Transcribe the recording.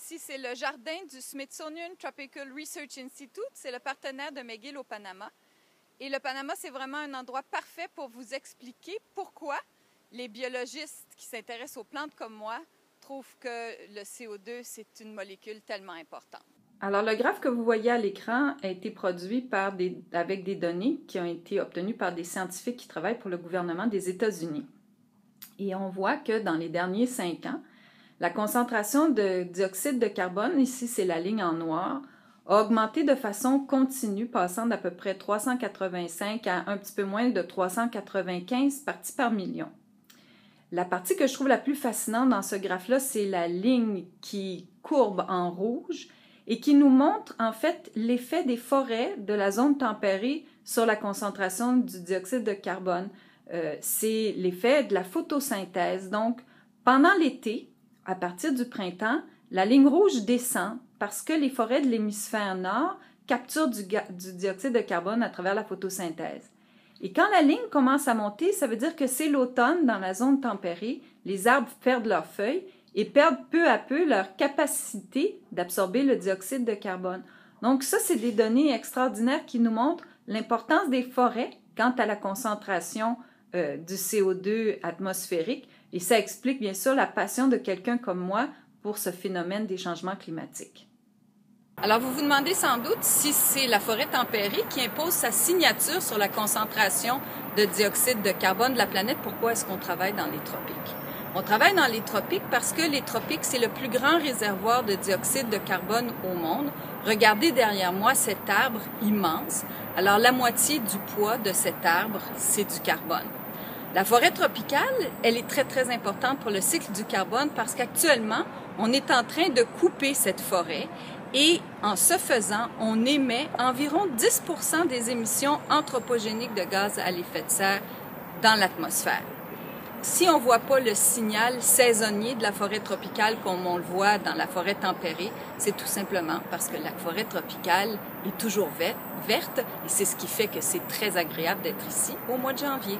Ici, c'est le jardin du Smithsonian Tropical Research Institute. C'est le partenaire de McGill au Panama. Et le Panama, c'est vraiment un endroit parfait pour vous expliquer pourquoi les biologistes qui s'intéressent aux plantes comme moi trouvent que le CO2, c'est une molécule tellement importante. Alors, le graphe que vous voyez à l'écran a été produit avec des données qui ont été obtenues par des scientifiques qui travaillent pour le gouvernement des États-Unis. Et on voit que dans les derniers 5 ans, la concentration de dioxyde de carbone, ici c'est la ligne en noir, a augmenté de façon continue, passant d'à peu près 385 à un petit peu moins de 395 parties par million. La partie que je trouve la plus fascinante dans ce graphe-là, c'est la ligne qui courbe en rouge et qui nous montre en fait l'effet des forêts de la zone tempérée sur la concentration du dioxyde de carbone. C'est l'effet de la photosynthèse. Donc, pendant l'été, à partir du printemps, la ligne rouge descend parce que les forêts de l'hémisphère nord capturent du dioxyde de carbone à travers la photosynthèse. Et quand la ligne commence à monter, ça veut dire que c'est l'automne dans la zone tempérée, les arbres perdent leurs feuilles et perdent peu à peu leur capacité d'absorber le dioxyde de carbone. Donc ça, c'est des données extraordinaires qui nous montrent l'importance des forêts quant à la concentration du CO2 atmosphérique. Et ça explique bien sûr la passion de quelqu'un comme moi pour ce phénomène des changements climatiques. Alors vous vous demandez sans doute si c'est la forêt tempérée qui impose sa signature sur la concentration de dioxyde de carbone de la planète. Pourquoi est-ce qu'on travaille dans les tropiques? On travaille dans les tropiques parce que les tropiques, c'est le plus grand réservoir de dioxyde de carbone au monde. Regardez derrière moi cet arbre immense. Alors la moitié du poids de cet arbre, c'est du carbone. La forêt tropicale, elle est très, très importante pour le cycle du carbone parce qu'actuellement, on est en train de couper cette forêt et en ce faisant, on émet environ 10% des émissions anthropogéniques de gaz à l'effet de serre dans l'atmosphère. Si on ne voit pas le signal saisonnier de la forêt tropicale comme on le voit dans la forêt tempérée, c'est tout simplement parce que la forêt tropicale est toujours verte et c'est ce qui fait que c'est très agréable d'être ici au mois de janvier.